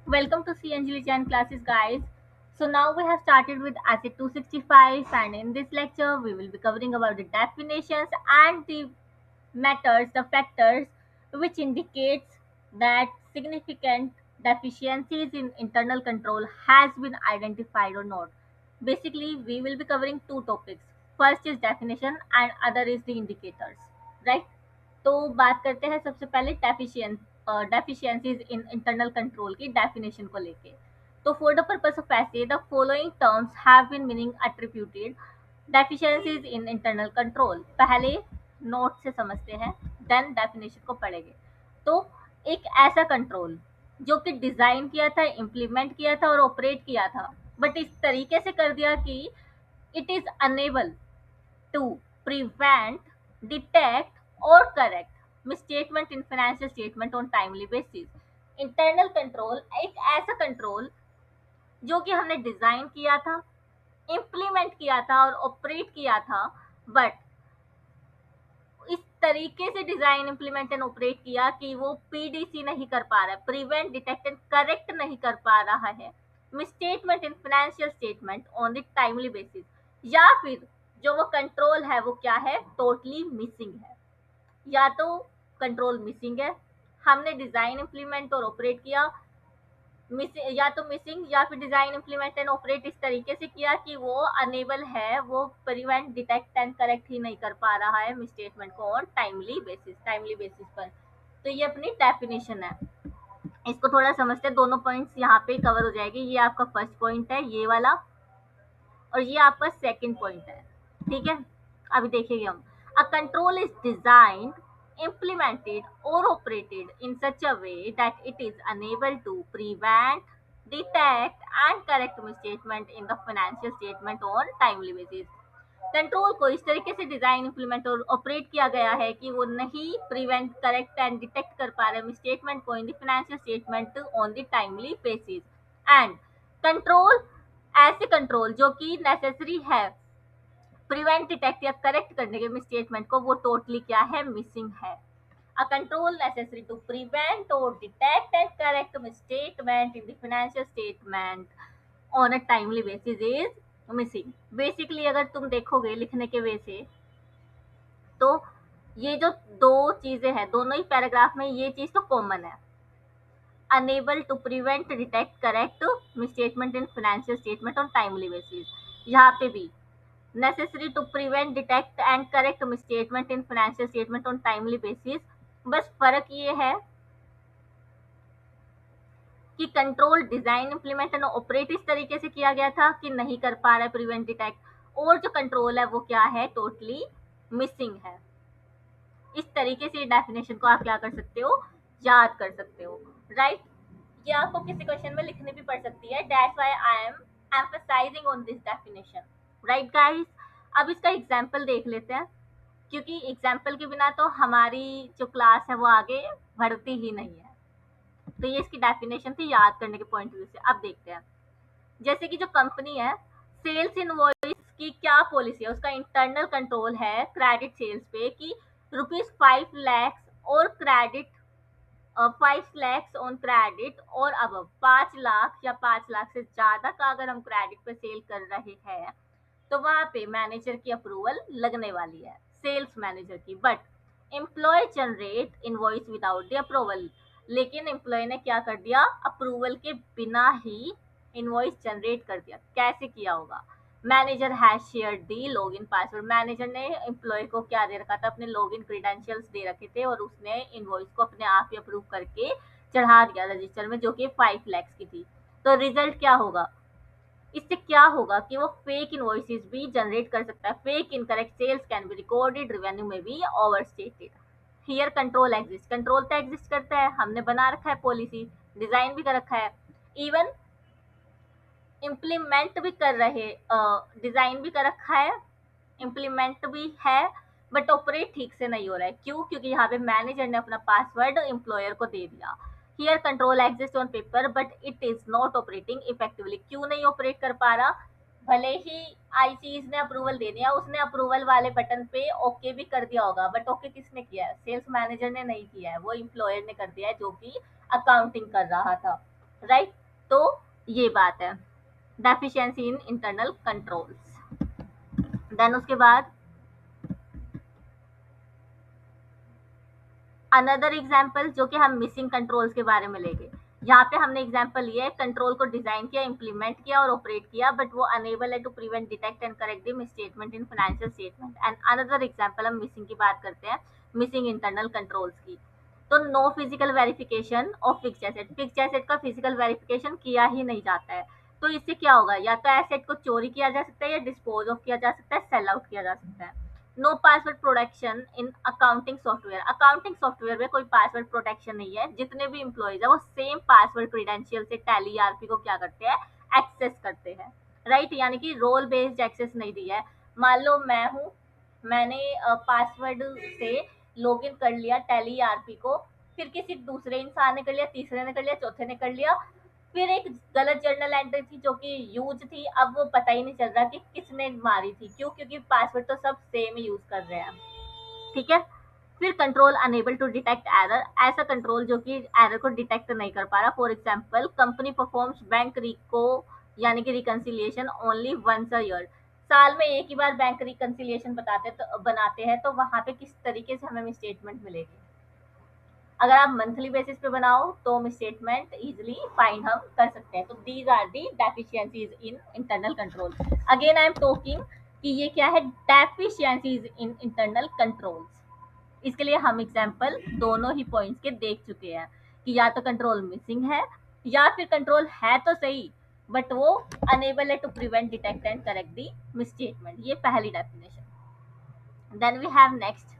Welcome to C Anjali Jain classes, guys. So now we have started with ACID 265, and in this lecture we will be covering about the definitions and the matters, the factors which indicates that significant deficiencies in internal control has been identified or not. Basically, we will be covering two topics. First is definition and other is the indicators, right? तो बात करते हैं सबसे पहले deficiencies in internal control की definition को लेके। तो for the purpose of SA the following terms have been meaning attributed deficiencies in internal control. पहले नोट से समझते हैं, देन डेफिनेशन को पढ़ेंगे। तो एक ऐसा कंट्रोल जो कि डिजाइन किया था, इम्प्लीमेंट किया था और ऑपरेट किया था, बट इस तरीके से कर दिया कि it is unable to prevent, detect, or correct misstatement in financial statement on timely basis। Internal control एक ऐसा कंट्रोल जो कि हमने डिजाइन किया था, इम्प्लीमेंट किया था और ऑपरेट किया था, बट इस तरीके से डिजाइन इम्प्लीमेंट एंड ऑपरेट किया कि वो पीडीसी नहीं कर पा रहा है, प्रिवेंट डिटेक्ट एंड करेक्ट नहीं कर पा रहा है misstatement in financial statement on the timely basis, या फिर जो वो कंट्रोल है वो क्या है, टोटली मिसिंग है। या तो कंट्रोल मिसिंग है, हमने डिजाइन इम्प्लीमेंट और ऑपरेट किया, या तो मिसिंग या फिर डिजाइन इम्प्लीमेंट एंड ऑपरेट इस तरीके से किया कि वो अनेबल है, वो प्रिवेंट डिटेक्ट एंड करेक्ट ही नहीं कर पा रहा है मिसस्टेटमेंट को ऑन टाइमली बेसिस पर। तो ये अपनी डेफिनेशन है। इसको थोड़ा समझते हैं, दोनों पॉइंट्स यहाँ पे कवर हो जाएंगे। ये आपका फर्स्ट पॉइंट है ये वाला, और ये आपका सेकंड पॉइंट है। ठीक है, अभी देखेंगे हम। A control is designed, implemented or operated in such a way that it is unable to prevent, detect and correct misstatement in the financial statement on timely basis। Control को इस तरीके से डिजाइन, इम्प्लीमेंट और operate किया गया है कि वो नहीं प्रिवेंट, करेक्ट एंड डिटेक्ट कर पा रहे मिसस्टेटमेंट को in the financial statement on the timely basis. And control, ऐसे कंट्रोल जो कि नेसेसरी है प्रिवेंट, डिटेक्ट या करेक्ट करने के मिसस्टेटमेंट को, वो टोटली क्या है, मिसिंग है। A control necessary to prevent or detect and correct misstatement in the financial statement on a timely basis is missing। Basically अगर तुम देखोगे लिखने के वे से, तो ये जो दो चीजें हैं, दोनों ही पैराग्राफ में ये चीज तो कॉमन है। Unable to prevent, detect, correct misstatement in financial statement on timely basis. यहाँ पे भी necessary to prevent, detect and correct misstatement in financial statement on timely basis। बस फर्क ये है कि control design, implement and operate इस तरीके से किया गया था कि नहीं कर पा रहा है प्रिवेंट, डिटेक्ट, और जो कंट्रोल है वो क्या है, टोटली मिसिंग है। इस तरीके से डेफिनेशन को आप क्या कर सकते हो, याद कर सकते हो, राइट। ये आपको किसी क्वेश्चन में लिखनी भी पड़ सकती है, that's why I am emphasising on this definition, right guys. अब इसका एग्जांपल देख लेते हैं, क्योंकि एग्जाम्पल के बिना तो हमारी जो क्लास है वो आगे बढ़ती ही नहीं है। तो ये इसकी डेफिनेशन थी याद करने के पॉइंट व्यू से। अब देखते हैं, जैसे कि जो कंपनी है, सेल्स इनवॉइस की क्या पॉलिसी है, उसका इंटरनल कंट्रोल है क्रेडिट सेल्स पे कि ₹5 लाख और क्रेडिट 5 लाख ऑन क्रेडिट और अब 5 लाख या 5 लाख से ज्यादा का अगर हम क्रेडिट पे सेल कर रहे हैं, तो वहां पे मैनेजर की अप्रूवल लगने वाली है, सेल्स मैनेजर की। But employ generate invoice without the approval, लेकिन एम्प्लॉय ने क्या कर दिया, अप्रूवल के बिना ही इनवॉइस जनरेट कर दिया। कैसे किया होगा, manager has shared the login password, manager ने एम्प्लॉय को क्या दे रखा था, अपने लॉगिन क्रीडेंशियल्स दे रखे थे, और उसने इनवॉइस को अपने आप ही अप्रूव करके चढ़ा दिया रजिस्टर में, जो कि 5 लाख की थी। तो रिजल्ट क्या होगा, इससे क्या होगा कि वो फेक इनवॉइसेस भी जनरेट कर सकता है, fake incorrect cells can be recorded, revenue में भी overstated. Here control exist, control तो एग्जिस्ट करता है, हमने बना रखा है पॉलिसी, डिजाइन भी कर रखा है, इवन इम्प्लीमेंट भी कर रहे, डिजाइन भी कर रखा है, इम्प्लीमेंट भी है, बट ऑपरेट ठीक से नहीं हो रहा है। क्यों, क्योंकि यहाँ पे मैनेजर ने अपना पासवर्ड एम्प्लॉयर को दे दिया। Here control exist on paper but it is not operating effectively, क्यों नहीं ऑपरेट कर पा रहा, भले ही आईसीज ने अप्रूवल दे दिया, उसने अप्रूवल वाले बटन पे ओके भी कर दिया होगा, बट ओके किसने किया है, सेल्स मैनेजर ने नहीं किया है, वो एम्प्लॉयर ने कर दिया है जो कि अकाउंटिंग कर रहा था। राइट। तो ये बात है deficiency in internal controls. Then उसके बाद अनदर एग्जाम्पल जो कि हम मिसिंग कंट्रोल्स के बारे में लेंगे। यहाँ पे हमने एग्जाम्पल लिया है, कंट्रोल को डिजाइन किया, इम्प्लीमेंट किया और ऑपरेट किया, बट वो अनेबल है to prevent, detect and correct the misstatement in financial statement. And another example हम मिसिंग की बात करते हैं, मिसिंग इंटरनल कंट्रोल्स की। तो no physical verification of fix asset, fix asset का फिजिकल वेरिफिकेशन किया ही नहीं जाता है। तो इससे क्या होगा, या तो एसेट को चोरी किया जा सकता है, या डिस्पोज ऑफ किया जा सकता है, सेल आउट किया जा सकता है। No password protection in accounting software, accounting software में कोई पासवर्ड प्रोटेक्शन नहीं है। जितने भी इम्प्लॉयज है वो सेम पासवर्ड क्रीडेंशियल से टैली आरपी को क्या करते हैं, एक्सेस करते हैं। राइट, यानी कि रोल बेस्ड एक्सेस नहीं दिया है। मान लो मैं हूँ, मैंने पासवर्ड से लॉगिन कर लिया टैली आरपी को, फिर किसी दूसरे इंसान ने कर लिया, तीसरे ने कर लिया, चौथे ने कर लिया, फिर एक गलत जर्नल एंट्री थी जो कि यूज थी, अब वो पता ही नहीं चल रहा कि किसने मारी थी, क्यों, क्योंकि पासवर्ड तो सब सेम यूज कर रहे हैं। ठीक है। फिर control enable to detect error, ऐसा कंट्रोल जो कि एरर को डिटेक्ट नहीं कर पा रहा। For example company performs bank reco यानी कि reconciliation only once a year, साल में एक ही बार बैंक रिकंसिलिएशन बनाते हैं, तो वहां पे किस तरीके से हमें स्टेटमेंट मिलेगी। अगर आप मंथली बेसिस पे बनाओ तो स्टेटमेंट इजिली फाइंड हम कर सकते हैं। तो these are the deficiencies in internal control. Again I am talking कि ये क्या है, डेफिशिएंसीज इन इंटरनल कंट्रोल्स। इसके लिए हम एग्जाम्पल दोनों ही पॉइंट्स के देख चुके हैं कि या तो कंट्रोल मिसिंग है, या फिर कंट्रोल है तो सही बट वो अनेबल है to prevent, detect and correct the misstatement. ये पहली definition. Then we have next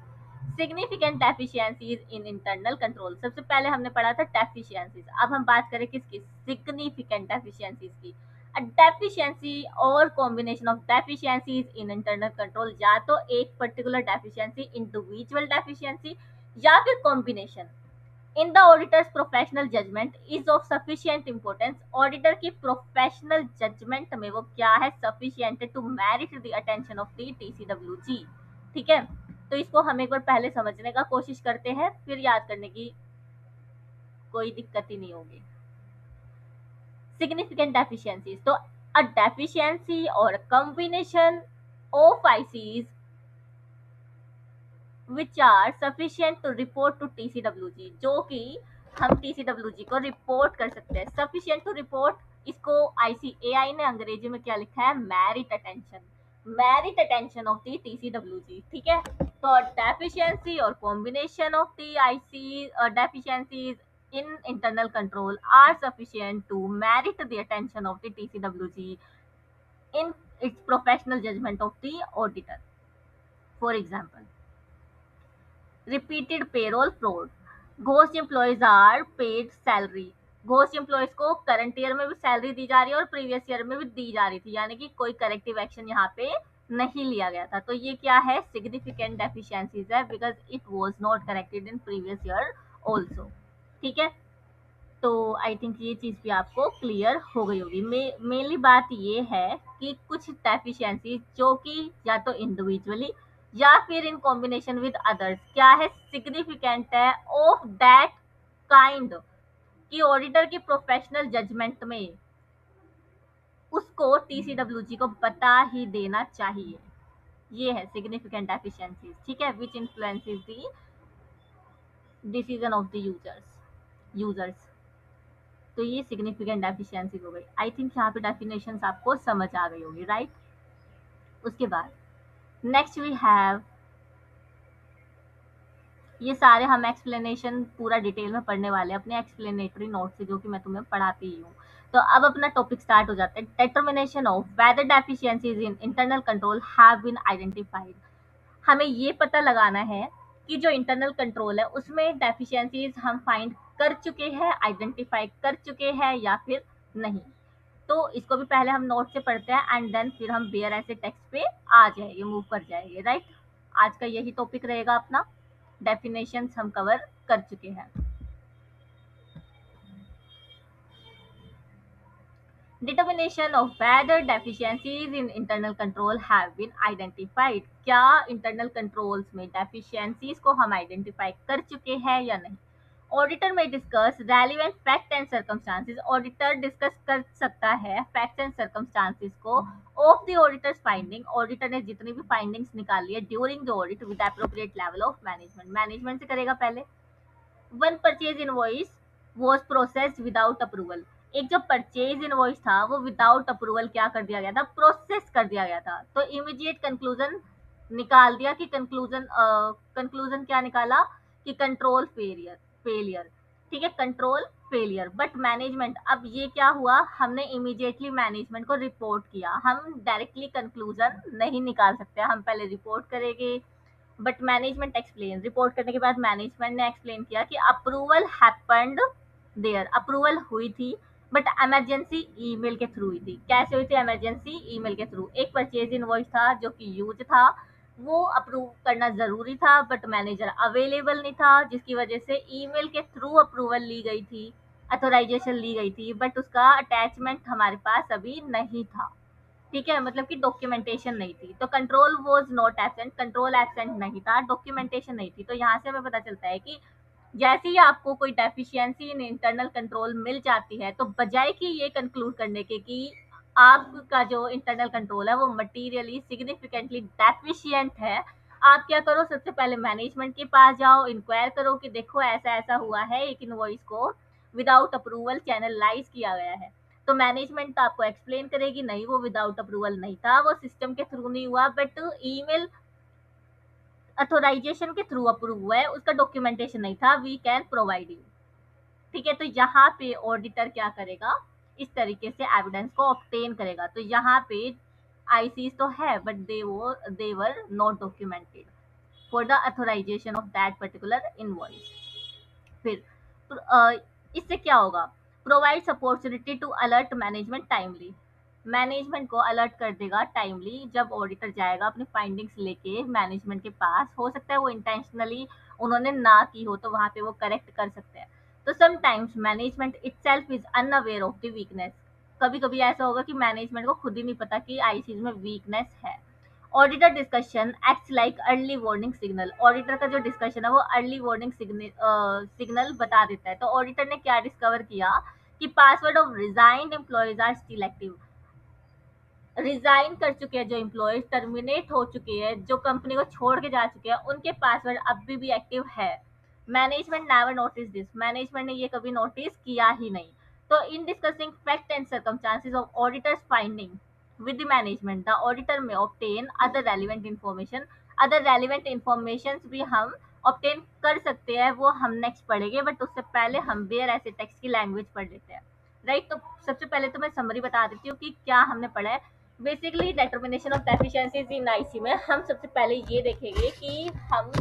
significant deficiencies in internal control. सबसे पहले हमने पढ़ा था डेफिशिएंसीज, अब हम बात करें किसकी, सिग्निफिकेंट डेफिशिएंसीज की। A deficiency or combination of deficiencies in internal control, या तो एक पर्टिकुलर डेफिशिएंसी, इंडिविजुअल डेफिशिएंसी, या फिर combination. In the auditor's professional judgement is of sufficient importance, auditor की प्रोफेशनल जजमेंट में वो क्या है, sufficient to merit the attention of the TCWG. ठीक है। तो इसको हम एक बार पहले समझने का कोशिश करते हैं, फिर याद करने की कोई दिक्कत ही नहीं होगी। सिग्निफिकेंट डेफिशिएंसीज, तो अ deficiency or combination of ICs which are sufficient to report to TCWG, जो कि हम TCWG को रिपोर्ट कर सकते हैं। sufficient to report, इसको ICAI ने अंग्रेजी में क्या लिखा है, merit attention, merit attention of the TCWG। ठीक है। तो deficiency और combination of the IC deficiencies in internal control are sufficient to merit the attention of the TCWG in its professional judgment of the auditor. For example, repeated payroll fraud, ghost employees are paid salary, ghost employees को current year में भी salary दी जा रही है और previous year में भी दी जा रही थी, यानी कि कोई करेक्टिव एक्शन यहाँ पे नहीं लिया गया था। तो ये क्या है, सिग्निफिकेंट डेफिशिएंसीज है, because it was not corrected in previous year also. ठीक है। तो आई थिंक ये चीज़ भी आपको क्लियर हो गई होगी। मेनली बात ये है कि कुछ डेफिशिएंसी जो कि या तो इंडिविजुअली या फिर इन कॉम्बिनेशन विद अदर्स क्या है, सिग्निफिकेंट है ऑफ दैट काइंड कि ऑडिटर की प्रोफेशनल जजमेंट में उसको टीसीडब्ल्यूजी को बता ही देना चाहिए। ये है सिग्निफिकेंट डेफिशिएंसीज। ठीक है, which influences the decision of the users. तो ये सिग्निफिकेंट डेफिशिएंसी हो गई। आई थिंक यहाँ पे डेफिनेशंस आपको समझ आ गई होगी, राइट। उसके बाद नेक्स्ट वी हैव, ये सारे हम एक्सप्लेनेशन पूरा डिटेल में पढ़ने वाले हैं अपने एक्सप्लेनेटरी नोट से, जो कि मैं तुम्हें पढ़ाती ही हूँ। तो अब अपना टॉपिक स्टार्ट हो जाता है, determination of whether deficiencies in internal control have been identified. हमें ये पता लगाना है कि जो इंटरनल कंट्रोल है उसमें डेफिशिएंसीज हम फाइंड कर चुके हैं, आइडेंटिफाई कर चुके हैं या फिर नहीं। तो इसको भी पहले हम नोट से पढ़ते हैं एंड देन फिर हम बेयर ऐसे टेक्स्ट पे आ जाएंगे, मूव कर जाएंगे, राइट। आज का यही टॉपिक रहेगा अपना, डेफिनेशंस हम कवर कर चुके हैं। Determination of whether deficiencies in internal control have been identified, क्या इंटरनल कंट्रोल्स में डेफिशिएंसीज को हम आइडेंटिफाई कर चुके हैं या नहीं। ऑडिटर में discuss relevant fact and circumstances, auditor discuss कर सकता है फैक्ट्स एंड सर्कमस्टांसेस को of the auditors finding, auditor ने जितनी भी फाइंडिंग्स निकाली है during the audit with appropriate level of management, management से करेगा पहले। One purchase invoice was processed without approval, एक जो परचेज इनवॉइस था वो विदाउट अप्रूवल क्या कर दिया गया था, प्रोसेस कर दिया गया था। तो इमीडिएट कंक्लूजन निकाल दिया कि कंक्लूजन क्या निकाला कि कंट्रोल फेलियर, ठीक है, कंट्रोल फेलियर। बट मैनेजमेंट, अब ये क्या हुआ, हमने इमीडिएटली मैनेजमेंट को रिपोर्ट किया, हम डायरेक्टली कंक्लूजन नहीं निकाल सकते, हम पहले रिपोर्ट करेंगे। बट मैनेजमेंट एक्सप्लेन, रिपोर्ट करने के बाद मैनेजमेंट ने एक्सप्लेन किया कि अप्रूवल हैपेंड देयर, अप्रूवल हुई थी बट इमरजेंसी ईमेल के थ्रू हुई थी। कैसे हुई थी, इमरजेंसी ईमेल के थ्रू। एक परचेज इनवॉइस था जो कि यूज था, वो अप्रूव करना जरूरी था बट मैनेजर अवेलेबल नहीं था, जिसकी वजह से ईमेल के थ्रू अप्रूवल ली गई थी, अथोराइजेशन ली गई थी, बट उसका अटैचमेंट हमारे पास अभी नहीं था, ठीक है, मतलब कि डॉक्यूमेंटेशन नहीं थी। तो control was not absent, control absent नहीं था, डॉक्यूमेंटेशन नहीं थी। तो यहाँ से हमें पता चलता है कि जैसे ही आपको कोई डेफिशिएंसी इन इंटरनल कंट्रोल मिल जाती है, तो बजाय कि ये कंक्लूड करने के कि आपका जो इंटरनल कंट्रोल है वो मटीरियली सिग्निफिकेंटली डेफिशिएंट है, आप क्या करो, सबसे पहले मैनेजमेंट के पास जाओ, इंक्वायर करो कि देखो ऐसा ऐसा हुआ है, एक इनवॉइस को विदाउट अप्रूवल चैनलाइज किया गया है। तो मैनेजमेंट तो आपको एक्सप्लेन करेगी नहीं, वो विदाउट अप्रूवल नहीं था, वो सिस्टम के थ्रू नहीं हुआ, बट ईमेल अथोराइजेशन के थ्रू अप्रूव हुआ है, उसका डॉक्यूमेंटेशन नहीं था, वी कैन प्रोवाइड यू, ठीक है। तो यहाँ पे ऑडिटर क्या करेगा, इस तरीके से एविडेंस को ऑब्टेन करेगा। तो यहाँ पे आईसीज तो है but they were not documented for the authorisation of that particular invoice. फिर इससे क्या होगा, provides opportunity to alert management timely, management को अलर्ट कर देगा टाइमली। जब ऑडिटर जाएगा अपनी फाइंडिंग्स लेके मैनेजमेंट के पास, हो सकता है वो इंटेंशनली उन्होंने ना की हो तो वहां पे वो करेक्ट कर सकते हैं। तो sometimes management itself is unaware of the weakness, कभी कभी ऐसा होगा कि मैनेजमेंट को खुद ही नहीं पता कि आईसीज में वीकनेस है। Auditor discussion acts like early warning signal, auditor का जो डिस्कशन है वो अर्ली वार्निंग सिग्नल बता देता है। तो ऑडिटर ने क्या डिस्कवर किया कि password of resigned employees are still active, resign कर चुके हैं जो एम्प्लॉयज, टर्मिनेट हो चुके हैं, जो कंपनी को छोड़ के जा चुके हैं, उनके पासवर्ड अभी भी एक्टिव है। Management never notice this, management ने ये कभी नोटिस किया ही नहीं। तो इन discussing fact and circumstances of auditors finding with the management, the auditor may obtain other relevant information, other relevant informations भी हम obtain कर सकते हैं, वो हम नेक्स्ट पढ़ेंगे, बट उससे पहले हम बेयर ऐसे टेक्स्ट की लैंग्वेज पढ़ लेते हैं, राइट। तो सबसे पहले तो मैं समरी बता देती हूँ कि क्या हमने पढ़ा है। Basically determination of deficiencies in IC में हम सबसे पहले ये देखेंगे कि हम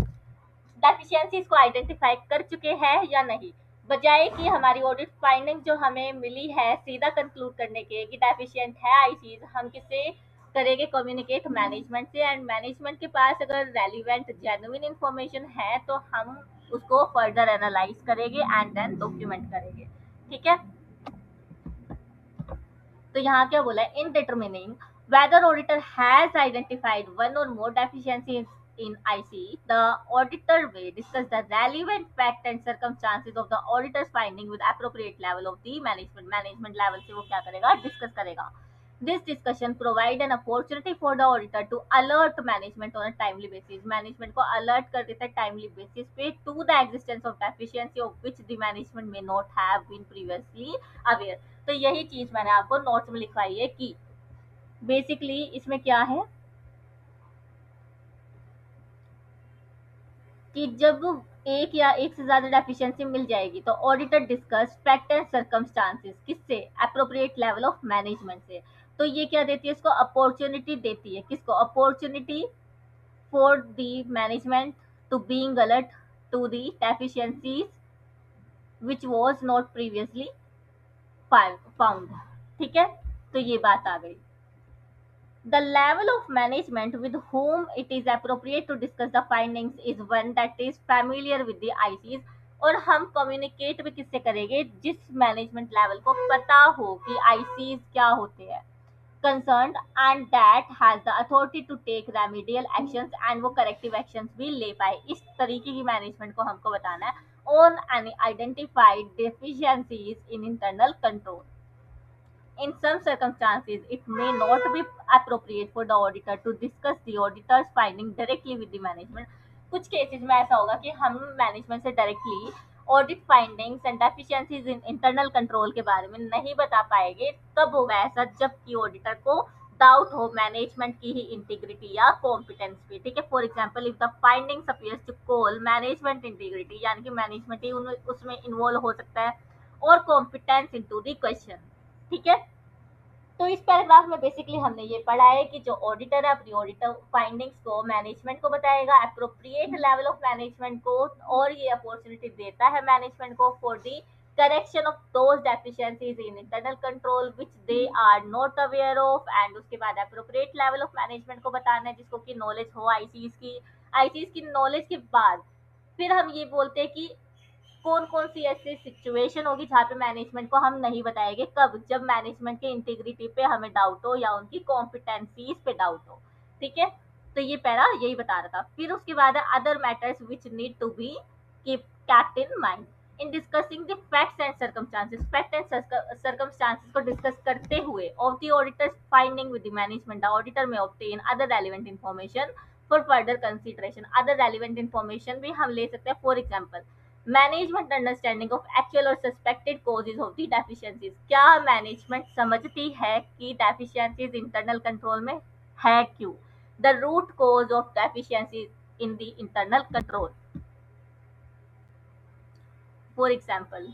डेफिशिएंसीज को आइडेंटिफाई कर चुके हैं या नहीं, बजाय कि हमारी ऑडिट फाइंडिंग जो हमें मिली है सीधा कंक्लूड करने के कि डेफिशिएंट है आईसीज, हम किससे करेंगे, कम्युनिकेट मैनेजमेंट से। एंड मैनेजमेंट के पास अगर रेलिवेंट जेन्युइन इंफॉर्मेशन है तो हम उसको फर्दर एनालाइज करेंगे एंड देन डॉक्यूमेंट करेंगे, ठीक है। तो यहाँ क्या बोला है, इन determining whether auditor has identified one or more deficiencies in IC, the auditor may discuss the relevant fact and circumstances of the auditor's finding with appropriate level of the management, management level से वो क्या करेगा, discuss करेगा। This discussion provide an opportunity for the auditor to alert management on a timely basis, management को alert कर देता है timely basis पे to the existence of deficiency of which the management may not have been previously aware। तो यही चीज मैंने आपको नोट्स में लिखवाई है कि बेसिकली इसमें क्या है कि जब एक या एक से ज्यादा डेफिशिएंसी मिल जाएगी तो auditor discuss fact and circumstances किससे, अप्रोप्रिएट लेवल ऑफ मैनेजमेंट से। तो ये क्या देती है, इसको अपॉर्चुनिटी देती है, किसको, opportunity for the management to being alert to the deficiencies which was not previously found, ठीक है। तो ये बात आ गई। The level of management with whom it is appropriate to discuss the findings is one that is familiar with the ICs, और हम communicate भी किससे करेंगे, जिस मैनेजमेंट लेवल को पता हो कि आईसीज क्या होते हैं, concerned and that has the authority to take remedial actions, and वो corrective actions भी ले पाए, इस तरीके की मैनेजमेंट को हमको बताना है। on any identified deficiencies in internal control. In some circumstances, it may not be appropriate for the auditor to discuss the auditor's finding directly with the management. कुछ केसेस में ऐसा होगा कि हम मैनेजमेंट से directly audit findings and deficiencies in internal control के बारे में नहीं बता पाएंगे। कब होगा ऐसा? जबकि ऑडिटर को डाउट हो मैनेजमेंट की ही इंटीग्रिटी या कॉम्पिटेंस पे। ठीक है, for example if the findings appears to call management integrity, यानी कि मैनेजमेंट ही उसमें इन्वॉल्व हो सकता है, और कॉम्पिटेंस इनटू द क्वेश्चन। ठीक है, तो इस पैराग्राफ में बेसिकली हमने ये पढ़ा है कि जो ऑडिटर है अपनी ऑडिटर फाइंडिंग्स को मैनेजमेंट को बताएगा, अप्रोप्रिएट लेवल ऑफ मैनेजमेंट को, और ये अपॉर्चुनिटी देता है मैनेजमेंट को for the correction of those deficiencies in internal control which they are not aware of. And उसके बाद अप्रोप्रिएट लेवल ऑफ मैनेजमेंट को बताना है जिसको कि नॉलेज हो आईसीज की नॉलेज के बाद फिर हम ये बोलते हैं कि कौन कौन सी ऐसी सिचुएशन होगी जहाँ पे मैनेजमेंट को हम नहीं बताएंगे। कब? जब मैनेजमेंट के इंटीग्रिटी पे हमें डाउट हो या उनकी कॉम्पिटेंसीज पे डाउट हो। ठीक है, तो ये पैरा यही बता रहा था। फिर उसके बाद है other matters which need to be kept in mind in discussing the facts and circumstances। Fact and circumstances को डिस्कस करते हुए of the auditor's finding with the management, the auditor may obtain other relevant information for further consideration। other relevant information भी हम ले सकते हैं। For example management understanding of actual और suspected causes of the deficiencies. क्या management समझती है कि डेफिशिएंसीज इंटरनल कंट्रोल में है क्यों? The root cause of deficiencies in the internal control. For example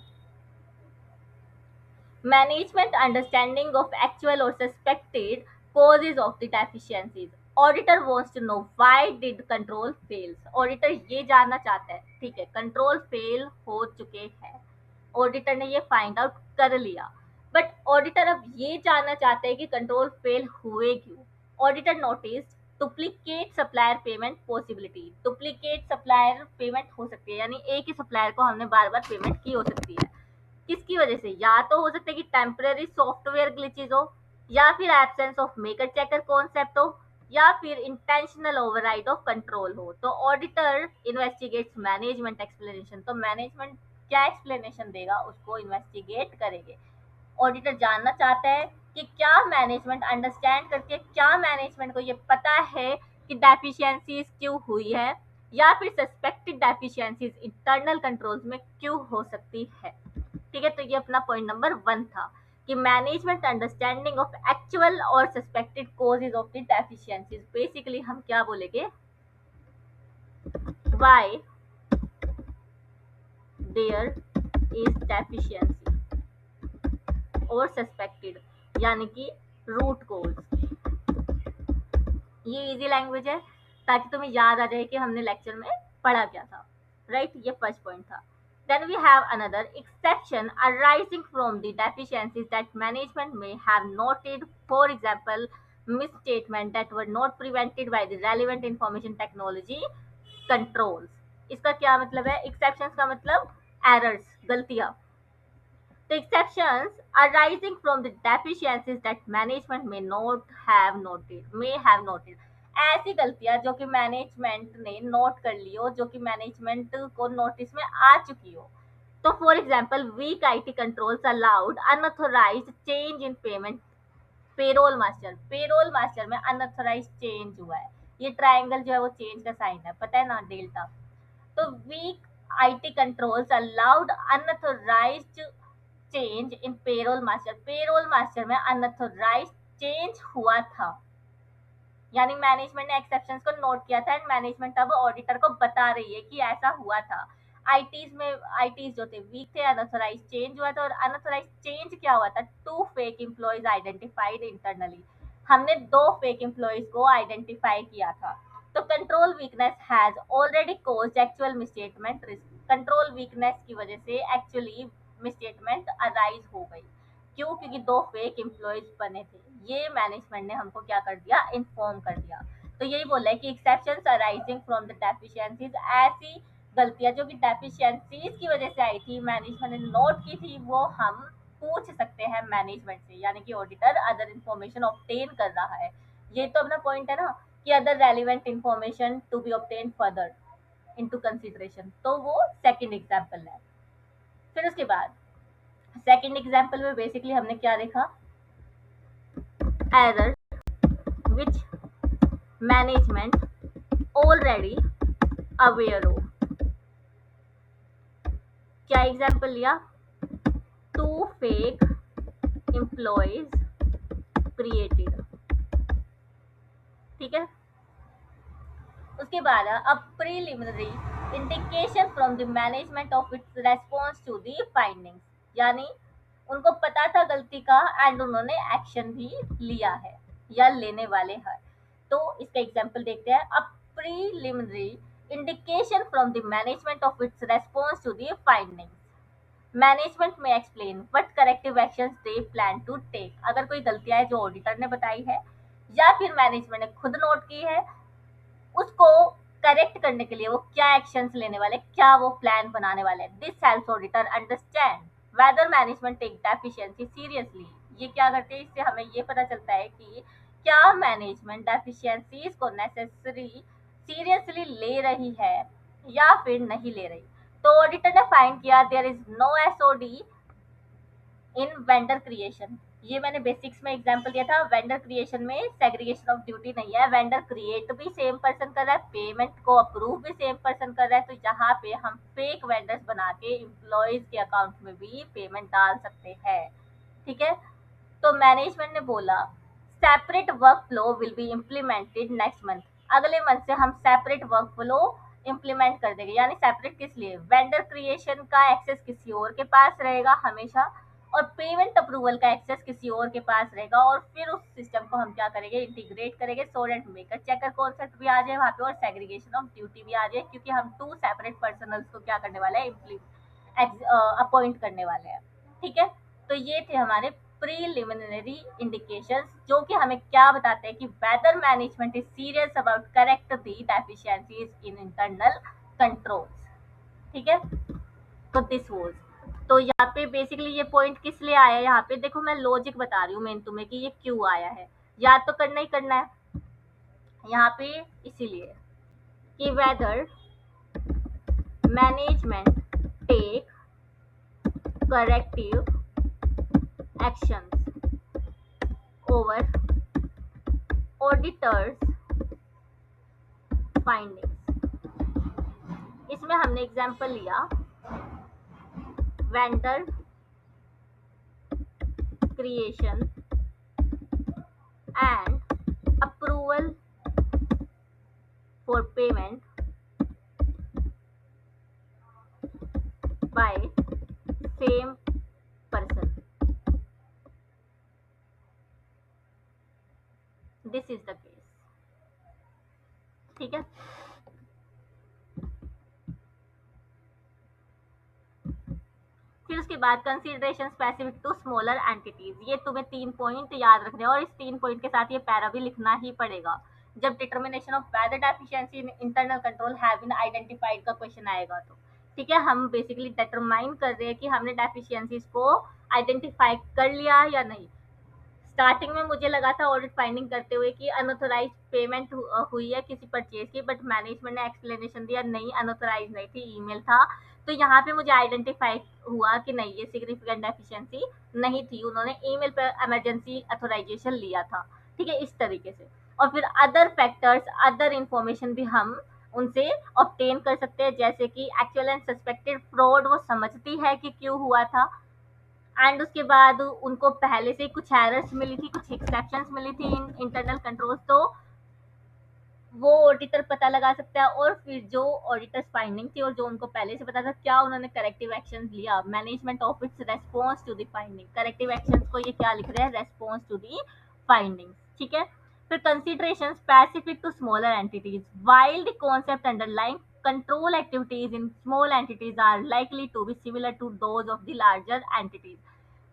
management understanding of actual or suspected causes of the deficiencies। auditor wants to know why did control fails। auditor ये जानना चाहता है, ठीक है, control fail हो चुके हैं, auditor ने ये फाइंड आउट कर लिया, बट ऑडिटर अब ये जानना चाहते हैं कि कंट्रोल फेल हुए क्यों। Auditor notice duplicate supplier payment possibility. Duplicate supplier payment हो सकती है, यानी एक ही सप्लायर को हमने बार बार पेमेंट की हो सकती है। किसकी वजह से? या तो हो सकता है कि टेम्पररी सॉफ्टवेयर ग्लिचेस हो, या फिर absence of maker checker concept हो, या फिर इंटेंशनल ओवरराइड ऑफ कंट्रोल हो। तो ऑडिटर इन्वेस्टिगेट्स मैनेजमेंट एक्सप्लेनेशन। तो मैनेजमेंट क्या एक्सप्लेनेशन देगा उसको इन्वेस्टिगेट करेंगे। ऑडिटर जानना चाहता है कि क्या मैनेजमेंट अंडरस्टैंड करके, क्या मैनेजमेंट को ये पता है कि डेफिशिएंसीज क्यों हुई है, या फिर सस्पेक्टेड डेफिशिएंसीज इंटरनल कंट्रोल्स में क्यों हो सकती है। ठीक है, तो ये अपना पॉइंट नंबर 1 था कि मैनेजमेंट अंडरस्टैंडिंग ऑफ एक्चुअल और suspected causes of the deficiencies. Basically हम क्या बोलेंगे? व्हाई देयर इज डेफिशिएंसी और सस्पेक्टेड, यानी कि रूट कोज। ये इजी लैंग्वेज है ताकि तुम्हें याद आ जाए कि हमने लेक्चर में पढ़ा क्या था। राइट, ये फर्स्ट पॉइंट था। Then we have another exception arising from the deficiencies that management may have noted, for example, misstatement that were not prevented by the relevant information technology controls। इसका क्या मतलब है? exceptions का मतलब errors, गलतियां। The exceptions arising from the deficiencies that management may have noted। ऐसी गलतियां जो कि मैनेजमेंट ने नोट कर ली हो, जो कि मैनेजमेंट को नोटिस में आ चुकी हो। तो for example weak IT controls allowed unauthorized change in payment payroll master में अनऑथोराइज चेंज हुआ है। ये ट्रायंगल जो है वो चेंज का साइन है, पता है ना, डेल्टा। तो weak IT controls allowed unauthorized change in payroll master में अनऑथोराइज चेंज हुआ था, यानी मैनेजमेंट ने एक्सेप्शंस को नोट किया था एंड मैनेजमेंट अब ऑडिटर को बता रही है कि ऐसा हुआ था। आईटीज जो थे वीक थे, अनऑथोराइज चेंज हुआ था। और अनऑथोराइज चेंज क्या हुआ था? 2 फेक एम्प्लॉयज आइडेंटिफाइड इंटरनली। हमने 2 फेक एम्प्लॉयज को आइडेंटिफाई किया था। तो control weakness has already caused actual misstatement risk. Control weakness की वजह से एक्चुअली मिसस्टेटमेंट अराइज हो गई। क्यों? क्योंकि 2 फेक एम्प्लॉयज बने थे। ये मैनेजमेंट ने हमको क्या कर दिया? इन्फॉर्म कर दिया। तो यही बोला है कि exceptions arising from the deficiencies, ऐसी गलतियां जो कि डेफिशिएंसीज की वजह से आई थी, मैनेजमेंट ने नोट की थी, वो हम पूछ सकते हैं मैनेजमेंट से, यानी कि ऑडिटर अदर इंफॉर्मेशन ऑब्टेन कर रहा है। ये तो अपना पॉइंट है ना कि other relevant information to be obtain further into consideration, तो वो सेकंड एग्जांपल है। फिर उसके बाद सेकंड एग्जांपल में बेसिकली हमने क्या देखा, error which management already aware हो। क्या एग्जांपल लिया, टू फेक एम्प्लॉयज क्रिएटेड, ठीक है। उसके बाद अब preliminary indication from the management of its response to the findings, यानी उनको पता था गलती का एंड उन्होंने एक्शन भी लिया है या लेने वाले हैं। तो इसका एग्जांपल देखते हैं, अब preliminary indication from the management of its response to the findings, management में explain what corrective actions they plan to take, अगर कोई गलतियां है जो ऑडिटर ने बताई है या फिर मैनेजमेंट ने खुद नोट की है, उसको करेक्ट करने के लिए वो क्या एक्शंस लेने वाले, क्या वो प्लान बनाने वाले। This helps auditor understand whether management take deficiency seriously, ये क्या करते हैं, इससे हमें ये पता चलता है कि क्या मैनेजमेंट डेफिशिएंसीज को नेसेसरी सीरियसली ले रही है या फिर नहीं ले रही। तो ऑडिटर ने फाइंड किया there is no SOD in vendor creation, ये मैंने बेसिक्स में एग्जांपल दिया था, वेंडर क्रिएशन में सेग्रीगेशन ऑफ ड्यूटी नहीं है, वेंडर क्रिएट भी सेम पर्सन कर रहा है, पेमेंट को अप्रूव भी सेम पर्सन कर रहा है, तो यहाँ पे हम फेक वेंडर्स बना के एम्प्लॉयज के अकाउंट में भी पेमेंट डाल सकते हैं, ठीक है। तो मैनेजमेंट ने बोला separate work flow will be implemented next month, अगले मंथ से हम सेपरेट वर्क फ्लो इम्प्लीमेंट कर देंगे, यानी सेपरेट किस लिए, वेंडर क्रिएशन का एक्सेस किसी और के पास रहेगा हमेशा और पेमेंट अप्रूवल का एक्सेस किसी और के पास रहेगा, और फिर उस सिस्टम को हम क्या करेंगे, इंटीग्रेट करेंगे so that maker checker concept भी आ जाए वहाँ पे और सेग्रीगेशन ऑफ ड्यूटी भी आ जाए, क्योंकि हम टू सेपरेट पर्सनल्स को क्या करने वाले हैं, अपॉइंट करने वाले हैं, ठीक है। तो ये थे हमारे प्रीलिमिनरी इंडिकेशंस जो कि हमें क्या बताते हैं कि whether management is serious about correct the deficiencies in internal controls, ठीक है। तो दिस वाज, तो यहाँ पे बेसिकली ये पॉइंट किस लिए आया है, यहाँ पे देखो मैं लॉजिक बता रही हूँ मेन तुम्हें कि ये क्यों आया है, याद तो करना ही करना है यहाँ पे, इसीलिए कि whether management take corrective actions over auditors findings, इसमें हमने एग्जांपल लिया vendor creation and approval for payment by same person, this is the case, ठीक है। फिर उसके बाद consideration specific to smaller entities, ये तुम्हें 3 पॉइंट याद रखने और इस 3 पॉइंट के साथ ये पैरा भी लिखना ही पड़ेगा जब determination of whether deficiency in internal control have been identified का क्वेश्चन आएगा, तो ठीक है। हम बेसिकली डिटरमाइन कर रहे हैं कि हमने डेफिशिएंसीज को आइडेंटिफाई कर लिया या नहीं। स्टार्टिंग में मुझे लगा था ऑडिट फाइंडिंग करते हुए कि अनऑथोराइज पेमेंट हुई है किसी परचेज की, बट मैनेजमेंट ने एक्सप्लेनेशन दिया नहीं अनऑथोराइज नहीं थी, ईमेल था, तो यहाँ पे मुझे आइडेंटिफाई हुआ कि नहीं ये सिग्निफिकेंट डेफिशिएंसी नहीं थी, उन्होंने ईमेल पर इमरजेंसी अथोराइजेशन लिया था, ठीक है, इस तरीके से। और फिर अदर फैक्टर्स अदर इंफॉर्मेशन भी हम उनसे ऑब्टेन कर सकते हैं, जैसे कि एक्चुअल एंड सस्पेक्टेड फ्रॉड वो समझती है कि क्यों हुआ था, एंड उसके बाद उनको पहले से कुछ एरर्स मिली थी, कुछ एक्सेप्शंस मिली थी इन इंटरनल कंट्रोल्स, तो वो ऑडिटर पता लगा सकता है, और फिर जो ऑडिटर्स फाइंडिंग थी और जो उनको पहले से पता था क्या उन्होंने करेक्टिव एक्शन लिया, management of its response to the finding, corrective actions को ये क्या लिख रहे हैं, रेस्पॉन्स टू द फाइंडिंग्स, ठीक है। फिर consideration specific to smaller entities, while the concept underlying control activities in small entities are likely to be similar to those of the larger entities,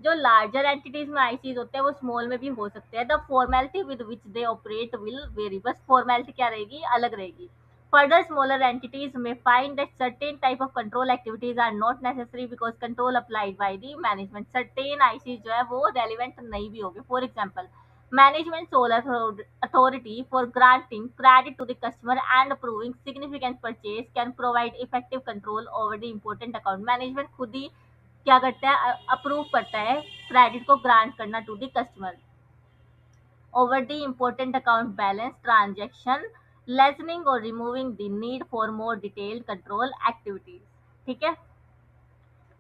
जो लार्जर एंटिटीज में ICs होते हैं वो small में भी हो सकते हैं, the formality with which they operate will vary, बस फॉर्मेलिटी क्या रहेगी, अलग रहेगी। फर्दर स्मॉलर एंटिटीज में find that certain type of control activities are not necessary because control applied by the management, certain ICs जो है वो रेलिवेंट नहीं भी होगी। For example Management sole authority for granting credit to the customer and approving significant purchase can provide effective control over the important account. Management खुद ही क्या करता है, अप्रूव करता है क्रेडिट को ग्रांट करना to the customer over the important account balance transaction, lessening or removing the need for more detailed control activities. ठीक है,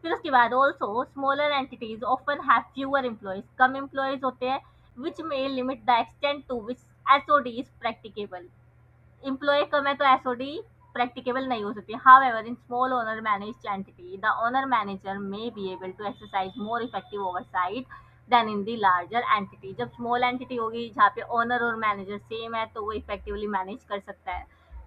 फिर उसके बाद also smaller entities often have fewer employees, कम एम्प्लॉयज होते हैं, which may limit the extent to which SOD is practicable. Employ कम है तो एसओडी प्रैक्टिकेबल नहीं हो सकती। However in small owner managed entity the owner manager may be able to exercise more effective oversight than in the larger entity. जब small entity होगी जहाँ पे ओनर और मैनेजर सेम है तो वो इफेक्टिवली मैनेज कर सकता है।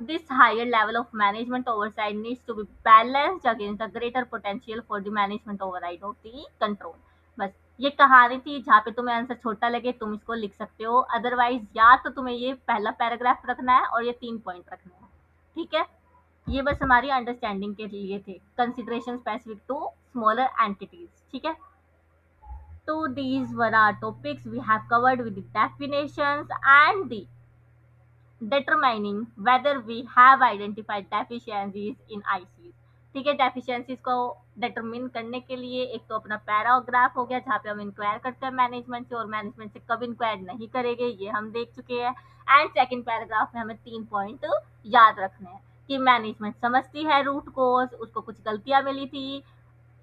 This higher level of management oversight needs to be balanced against the greater potential for the management override of the control। बस ये कहानी थी, जहाँ पे तुम्हें आंसर छोटा लगे तुम इसको लिख सकते हो, अदरवाइज या तो तुम्हें ये पहला पैराग्राफ रखना है और ये 3 पॉइंट रखने हैं। ठीक है, ये बस हमारी अंडरस्टैंडिंग के लिए थे, consideration specific to smaller entities. ठीक है, तो these were our topics we have covered with the definitions and the determining whether we have identified deficiencies in ICs। ठीक है, डेफिशिएंसीज को डिटरमिन करने के लिए एक तो अपना पैराग्राफ हो गया जहाँ पे हम इंक्वायर करते हैं मैनेजमेंट से, और मैनेजमेंट से कब इंक्वायर नहीं करेंगे ये हम देख चुके हैं। एंड सेकंड पैराग्राफ में हमें 3 पॉइंट याद रखने हैं कि मैनेजमेंट समझती है रूट कोज, उसको कुछ गलतियां मिली थी,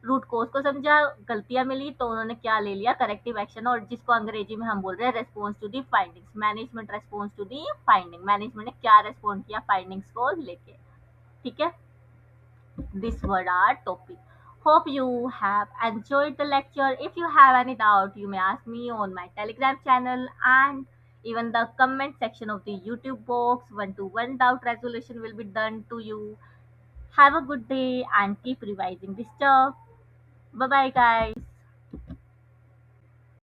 रूट कोज को समझा, गलतियां मिली तो उन्होंने क्या ले लिया, करेक्टिव एक्शन, और जिसको अंग्रेजी में हम बोल रहे हैं response to the findings. Management response to the finding, management ने क्या रेस्पॉन्ड किया फाइंडिंग्स को लेके। ठीक है, this were our topic। Hope you have enjoyed the lecture। If you have any doubt you may ask me on my telegram channel and even the comment section of the YouTube box, one to one doubt resolution will be done to you। Have a good day and keep revising this stuff। Bye bye guys।